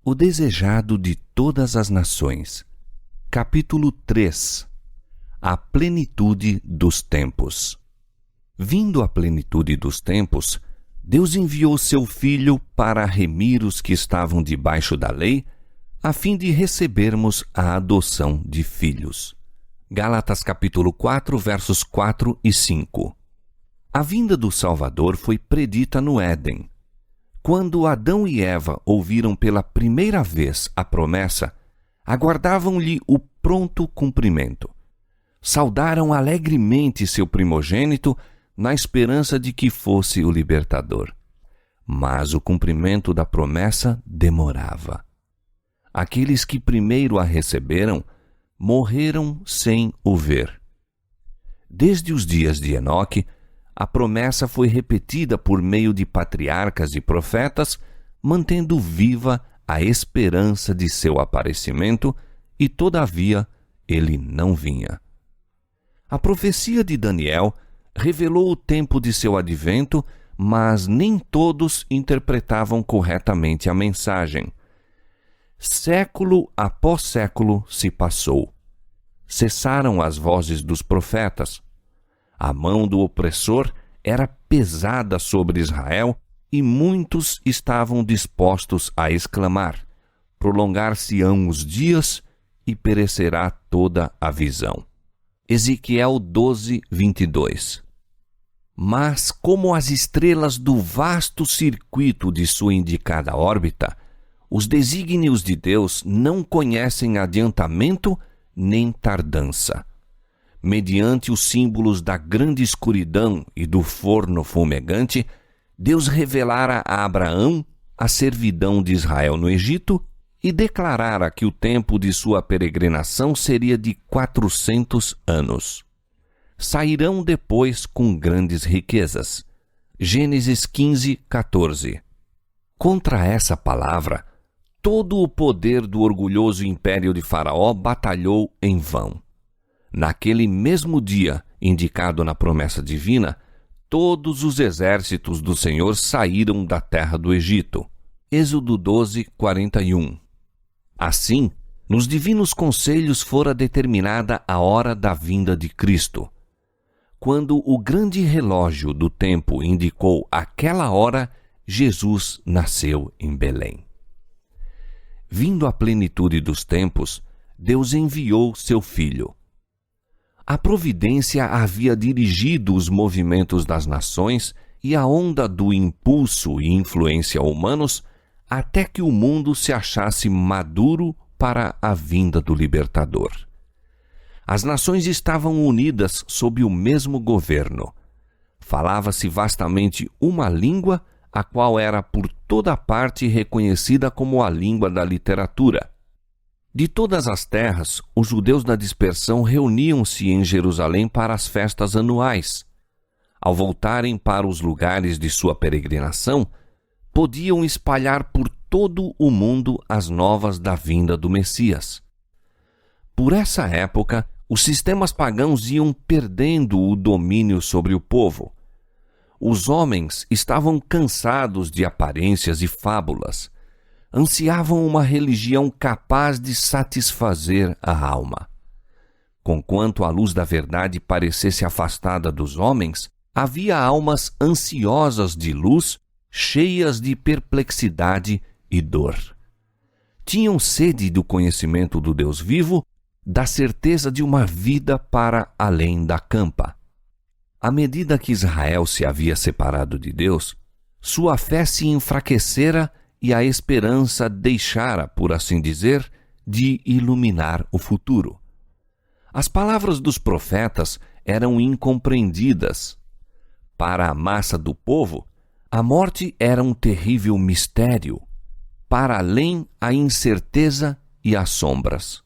O desejado de todas as nações. Capítulo 3. A plenitude dos tempos. Vindo a plenitude dos tempos, Deus enviou seu Filho para remir os que estavam debaixo da lei, a fim de recebermos a adoção de filhos. Gálatas capítulo 4, versos 4 e 5. A vinda do Salvador foi predita no Éden. Quando Adão e Eva ouviram pela primeira vez a promessa, aguardavam-lhe o pronto cumprimento. Saudaram alegremente seu primogênito na esperança de que fosse o libertador. Mas o cumprimento da promessa demorava. Aqueles que primeiro a receberam morreram sem o ver. Desde os dias de Enoque, a promessa foi repetida por meio de patriarcas e profetas, mantendo viva a esperança de seu aparecimento, e todavia ele não vinha. A profecia de Daniel revelou o tempo de seu advento, mas nem todos interpretavam corretamente a mensagem. Século após século se passou. Cessaram as vozes dos profetas. A mão do opressor era pesada sobre Israel e muitos estavam dispostos a exclamar: prolongar-se-ão os dias e perecerá toda a visão. Ezequiel 12, 22. Mas como as estrelas do vasto circuito de sua indicada órbita, os desígnios de Deus não conhecem adiantamento nem tardança. Mediante os símbolos da grande escuridão e do forno fumegante, Deus revelara a Abraão a servidão de Israel no Egito e declarara que o tempo de sua peregrinação seria de 400 anos. Sairão depois com grandes riquezas. Gênesis 15, 14. Contra essa palavra, todo o poder do orgulhoso império de Faraó batalhou em vão. Naquele mesmo dia, indicado na promessa divina, todos os exércitos do Senhor saíram da terra do Egito. Êxodo 12, 41. Assim, nos divinos conselhos fora determinada a hora da vinda de Cristo. Quando o grande relógio do tempo indicou aquela hora, Jesus nasceu em Belém. Vindo a plenitude dos tempos, Deus enviou seu Filho. A providência havia dirigido os movimentos das nações e a onda do impulso e influência humanos até que o mundo se achasse maduro para a vinda do libertador. As nações estavam unidas sob o mesmo governo. Falava-se vastamente uma língua, a qual era por toda parte reconhecida como a língua da literatura. De todas as terras, os judeus da dispersão reuniam-se em Jerusalém para as festas anuais. Ao voltarem para os lugares de sua peregrinação, podiam espalhar por todo o mundo as novas da vinda do Messias. Por essa época, os sistemas pagãos iam perdendo o domínio sobre o povo. Os homens estavam cansados de aparências e fábulas. Ansiavam uma religião capaz de satisfazer a alma. Conquanto a luz da verdade parecesse afastada dos homens, havia almas ansiosas de luz, cheias de perplexidade e dor. Tinham sede do conhecimento do Deus vivo, da certeza de uma vida para além da campa. À medida que Israel se havia separado de Deus, sua fé se enfraquecera e a esperança deixara, por assim dizer, de iluminar o futuro. As palavras dos profetas eram incompreendidas. Para a massa do povo, a morte era um terrível mistério. Para além, a incerteza e as sombras.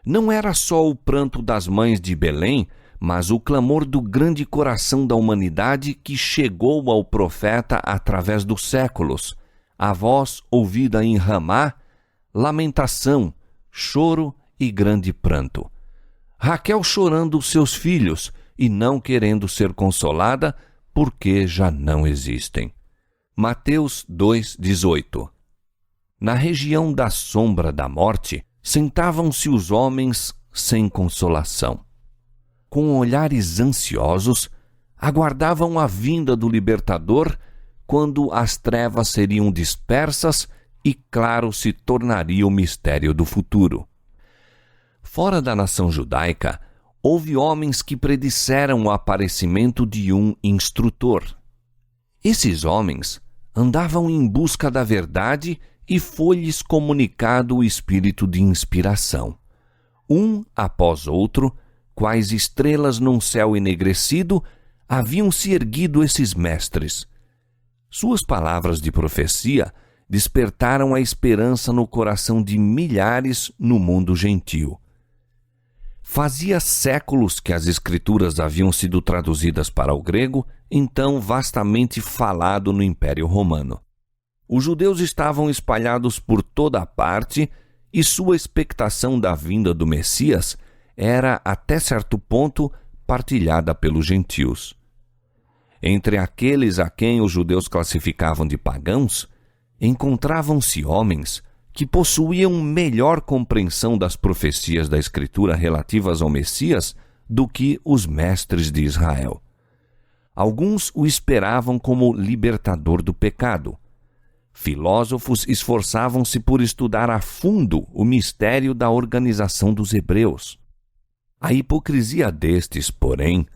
Não era só o pranto das mães de Belém, mas o clamor do grande coração da humanidade que chegou ao profeta através dos séculos, a voz ouvida em Ramá, lamentação, choro e grande pranto. Raquel chorando seus filhos e não querendo ser consolada, porque já não existem. Mateus 2:18. Na região da sombra da morte, sentavam-se os homens sem consolação. Com olhares ansiosos, aguardavam a vinda do libertador, quando as trevas seriam dispersas e claro se tornaria o mistério do futuro. Fora da nação judaica, houve homens que predisseram o aparecimento de um instrutor. Esses homens andavam em busca da verdade e foi-lhes comunicado o espírito de inspiração. Um após outro, quais estrelas num céu enegrecido, haviam se erguido esses mestres. Suas palavras de profecia despertaram a esperança no coração de milhares no mundo gentil. Fazia séculos que as Escrituras haviam sido traduzidas para o grego, então vastamente falado no Império Romano. Os judeus estavam espalhados por toda a parte e sua expectação da vinda do Messias era, até certo ponto, partilhada pelos gentios. Entre aqueles a quem os judeus classificavam de pagãos, encontravam-se homens que possuíam melhor compreensão das profecias da Escritura relativas ao Messias do que os mestres de Israel. Alguns o esperavam como libertador do pecado. Filósofos esforçavam-se por estudar a fundo o mistério da organização dos hebreus. A hipocrisia destes, porém,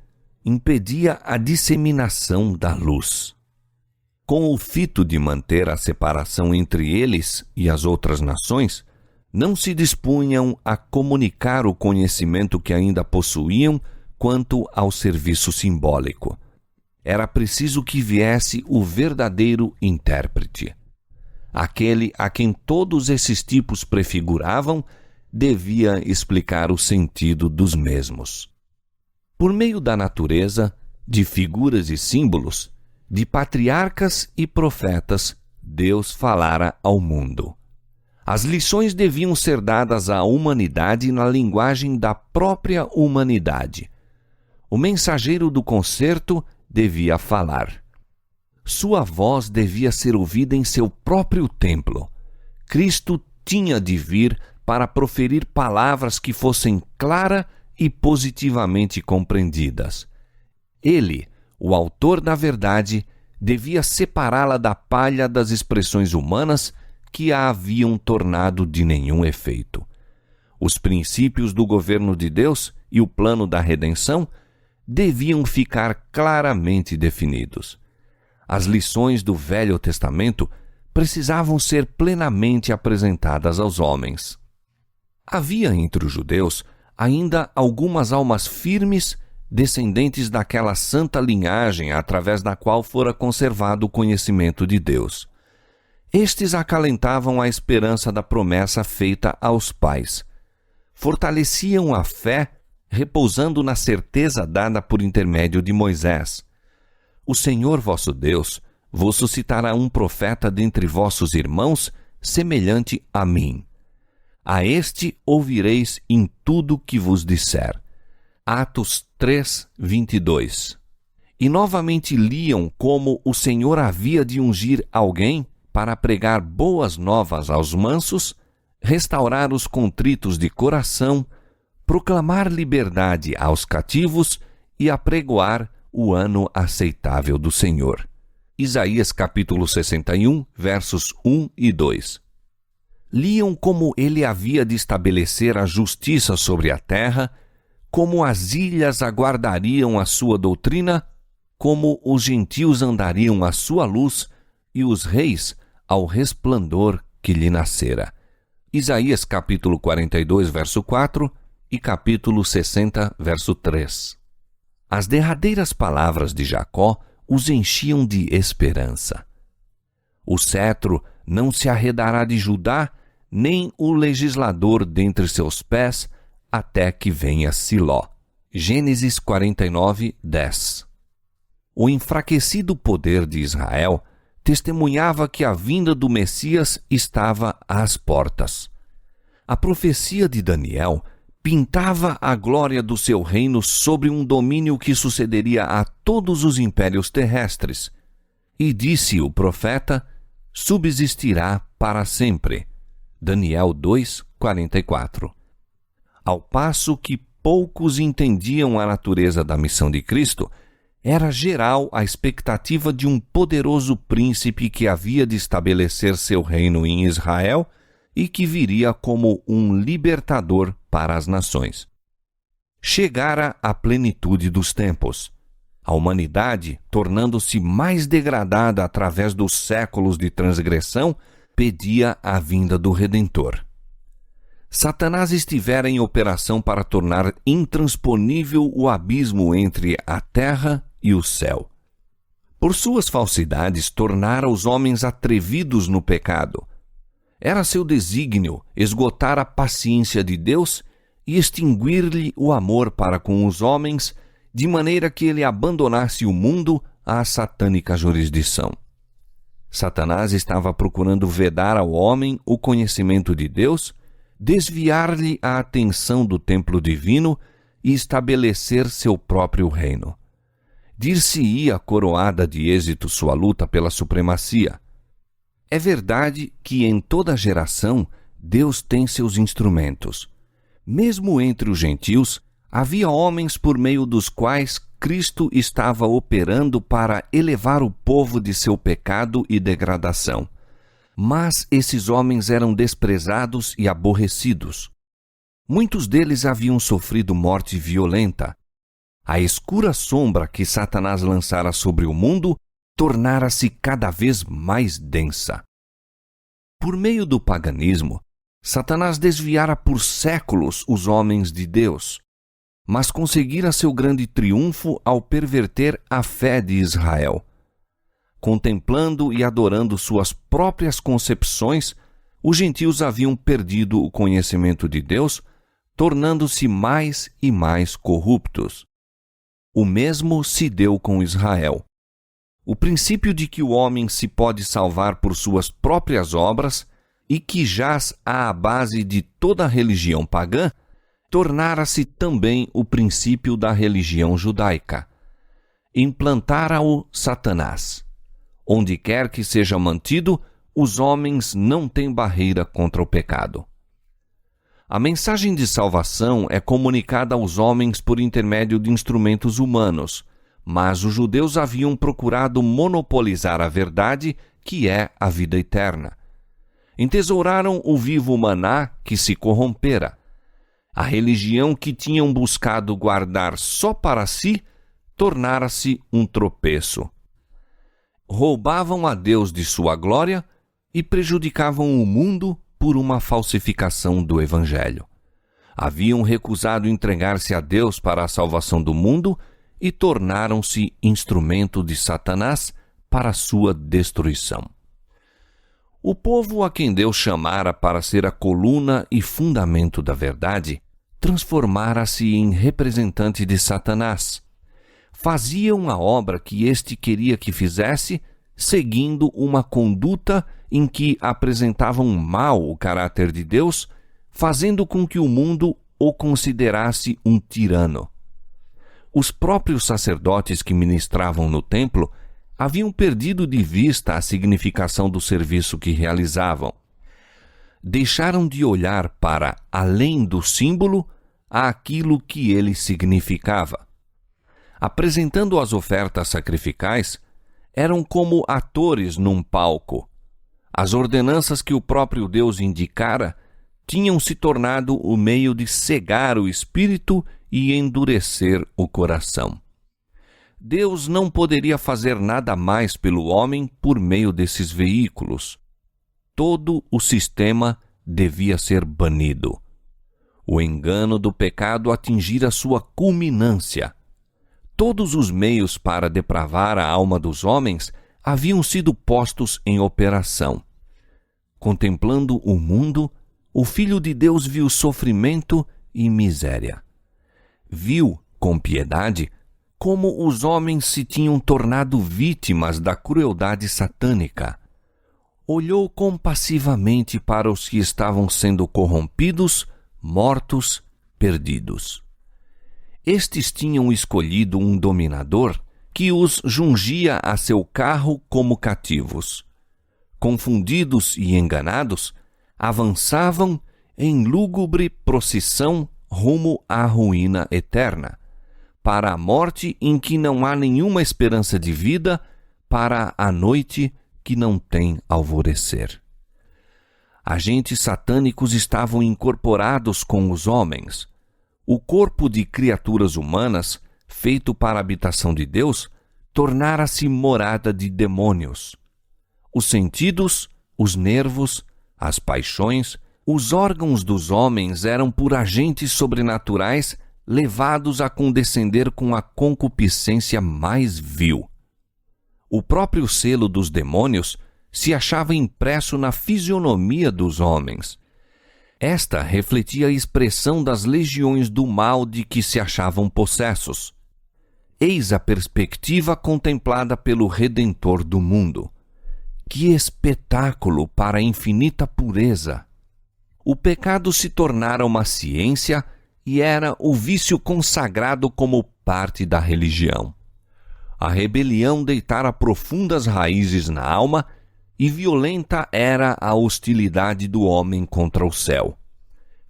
impedia a disseminação da luz. Com o fito de manter a separação entre eles e as outras nações, não se dispunham a comunicar o conhecimento que ainda possuíam quanto ao serviço simbólico. Era preciso que viesse o verdadeiro intérprete. Aquele a quem todos esses tipos prefiguravam devia explicar o sentido dos mesmos. Por meio da natureza, de figuras e símbolos, de patriarcas e profetas, Deus falara ao mundo. As lições deviam ser dadas à humanidade na linguagem da própria humanidade. O mensageiro do concerto devia falar. Sua voz devia ser ouvida em seu próprio templo. Cristo tinha de vir para proferir palavras que fossem claras e positivamente compreendidas. Ele, o autor da verdade, devia separá-la da palha das expressões humanas que a haviam tornado de nenhum efeito. Os princípios do governo de Deus e o plano da redenção deviam ficar claramente definidos. As lições do Velho Testamento precisavam ser plenamente apresentadas aos homens. Havia entre os judeus ainda algumas almas firmes, descendentes daquela santa linhagem através da qual fora conservado o conhecimento de Deus. Estes acalentavam a esperança da promessa feita aos pais. Fortaleciam a fé, repousando na certeza dada por intermédio de Moisés. O Senhor vosso Deus vos suscitará um profeta dentre vossos irmãos, semelhante a mim. A este ouvireis em tudo que vos disser. Atos 3, 22. E novamente liam como o Senhor havia de ungir alguém para pregar boas novas aos mansos, restaurar os contritos de coração, proclamar liberdade aos cativos e apregoar o ano aceitável do Senhor. Isaías capítulo 61, versos 1 e 2. Liam como ele havia de estabelecer a justiça sobre a terra, como as ilhas aguardariam a sua doutrina, como os gentios andariam à sua luz e os reis ao resplandor que lhe nascera. Isaías capítulo 42, verso 4 e capítulo 60, verso 3. As derradeiras palavras de Jacó os enchiam de esperança. O cetro não se arredará de Judá, nem o legislador dentre seus pés, até que venha Siló. Gênesis 49, 10. O enfraquecido poder de Israel testemunhava que a vinda do Messias estava às portas. A profecia de Daniel pintava a glória do seu reino sobre um domínio que sucederia a todos os impérios terrestres. E disse o profeta: subsistirá para sempre. Daniel 2:44. Ao passo que poucos entendiam a natureza da missão de Cristo, era geral a expectativa de um poderoso príncipe que havia de estabelecer seu reino em Israel e que viria como um libertador para as nações. Chegara a plenitude dos tempos. A humanidade, tornando-se mais degradada através dos séculos de transgressão, pedia a vinda do Redentor. Satanás estivera em operação para tornar intransponível o abismo entre a terra e o céu. Por suas falsidades, tornara os homens atrevidos no pecado. Era seu desígnio esgotar a paciência de Deus e extinguir-lhe o amor para com os homens, de maneira que ele abandonasse o mundo à satânica jurisdição. Satanás estava procurando vedar ao homem o conhecimento de Deus, desviar-lhe a atenção do templo divino e estabelecer seu próprio reino. Dir-se-ia coroada de êxito sua luta pela supremacia. É verdade que em toda geração Deus tem seus instrumentos. Mesmo entre os gentios, havia homens por meio dos quais Cristo estava operando para elevar o povo de seu pecado e degradação. Mas esses homens eram desprezados e aborrecidos. Muitos deles haviam sofrido morte violenta. A escura sombra que Satanás lançara sobre o mundo tornara-se cada vez mais densa. Por meio do paganismo, Satanás desviara por séculos os homens de Deus, mas conseguira seu grande triunfo ao perverter a fé de Israel. Contemplando e adorando suas próprias concepções, os gentios haviam perdido o conhecimento de Deus, tornando-se mais e mais corruptos. O mesmo se deu com Israel. O princípio de que o homem se pode salvar por suas próprias obras e que jaz à base de toda a religião pagã, tornara-se também o princípio da religião judaica. Implantara-o Satanás. Onde quer que seja mantido, os homens não têm barreira contra o pecado. A mensagem de salvação é comunicada aos homens por intermédio de instrumentos humanos, mas os judeus haviam procurado monopolizar a verdade, que é a vida eterna. Entesouraram o vivo maná que se corrompera. A religião que tinham buscado guardar só para si tornara-se um tropeço. Roubavam a Deus de sua glória e prejudicavam o mundo por uma falsificação do Evangelho. Haviam recusado entregar-se a Deus para a salvação do mundo e tornaram-se instrumento de Satanás para sua destruição. O povo a quem Deus chamara para ser a coluna e fundamento da verdade, transformara-se em representante de Satanás. Faziam a obra que este queria que fizesse, seguindo uma conduta em que apresentavam mal o caráter de Deus, fazendo com que o mundo o considerasse um tirano. Os próprios sacerdotes que ministravam no templo haviam perdido de vista a significação do serviço que realizavam. Deixaram de olhar para além do símbolo àquilo que ele significava. Apresentando as ofertas sacrificais, eram como atores num palco. As ordenanças que o próprio Deus indicara tinham se tornado o meio de cegar o espírito e endurecer o coração. Deus não poderia fazer nada mais pelo homem por meio desses veículos. Todo o sistema devia ser banido. O engano do pecado atingira sua culminância. Todos os meios para depravar a alma dos homens haviam sido postos em operação. Contemplando o mundo, o Filho de Deus viu sofrimento e miséria. Viu, com piedade, como os homens se tinham tornado vítimas da crueldade satânica. Olhou compassivamente para os que estavam sendo corrompidos, mortos, perdidos. Estes tinham escolhido um dominador que os jungia a seu carro como cativos. confundidos e enganados, avançavam em lúgubre procissão rumo à ruína eterna, para a morte em que não há nenhuma esperança de vida, para a noite que não tem alvorecer. Agentes satânicos estavam incorporados com os homens. O corpo de criaturas humanas, feito para a habitação de Deus, tornara-se morada de demônios. Os sentidos, os nervos, as paixões, os órgãos dos homens eram por agentes sobrenaturais levados a condescender com a concupiscência mais vil. O próprio selo dos demônios se achava impresso na fisionomia dos homens. Esta refletia a expressão das legiões do mal de que se achavam possessos. Eis a perspectiva contemplada pelo Redentor do mundo. Que espetáculo para a infinita pureza! O pecado se tornara uma ciência e era o vício consagrado como parte da religião. A rebelião deitara profundas raízes na alma e violenta era a hostilidade do homem contra o céu.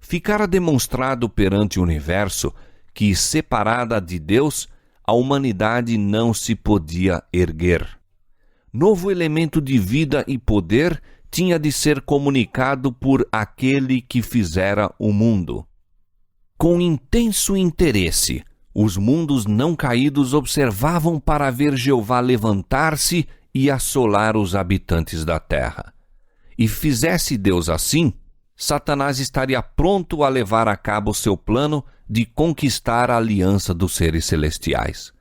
Ficara demonstrado perante o universo que, separada de Deus, a humanidade não se podia erguer. Novo elemento de vida e poder tinha de ser comunicado por aquele que fizera o mundo. Com intenso interesse, os mundos não caídos observavam para ver Jeová levantar-se e assolar os habitantes da terra. E fizesse Deus assim, Satanás estaria pronto a levar a cabo seu plano de conquistar a aliança dos seres celestiais.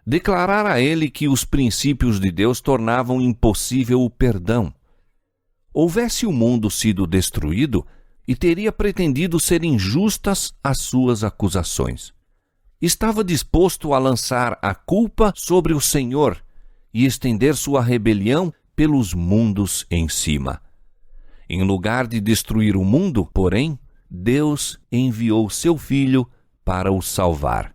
Declarara ele que os princípios de Deus tornavam impossível o perdão. Houvesse o mundo sido destruído, e teria pretendido ser injustas as suas acusações. Estava disposto a lançar a culpa sobre o Senhor e estender sua rebelião pelos mundos em cima. Em lugar de destruir o mundo, porém, Deus enviou seu Filho para o salvar.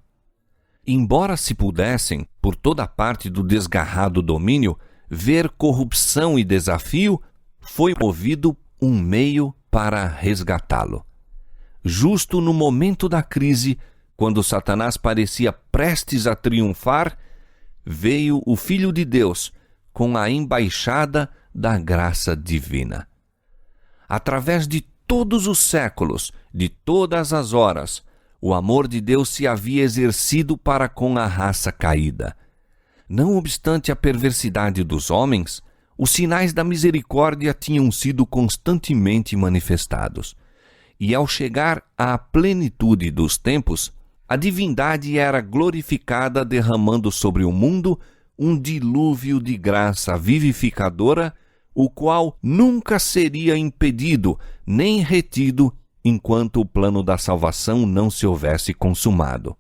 Embora se pudessem, por toda parte do desgarrado domínio, ver corrupção e desafio, foi movido um meio para resgatá-lo. Justo no momento da crise, quando Satanás parecia prestes a triunfar, veio o Filho de Deus com a embaixada da graça divina. Através de todos os séculos, de todas as horas, o amor de Deus se havia exercido para com a raça caída. Não obstante a perversidade dos homens, os sinais da misericórdia tinham sido constantemente manifestados. E ao chegar à plenitude dos tempos, a divindade era glorificada derramando sobre o mundo um dilúvio de graça vivificadora, o qual nunca seria impedido nem retido enquanto o plano da salvação não se houvesse consumado.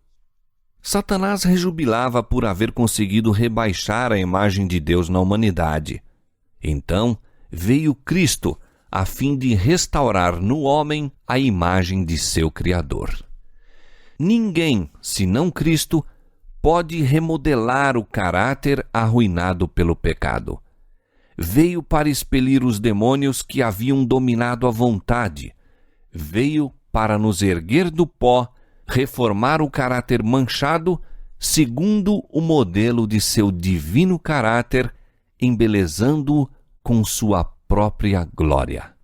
Satanás rejubilava por haver conseguido rebaixar a imagem de Deus na humanidade. Então veio Cristo a fim de restaurar no homem a imagem de seu Criador. Ninguém, senão Cristo, pode remodelar o caráter arruinado pelo pecado. Veio para expelir os demônios que haviam dominado a vontade. Veio para nos erguer do pó, reformar o caráter manchado, segundo o modelo de seu divino caráter, embelezando-o com sua própria glória.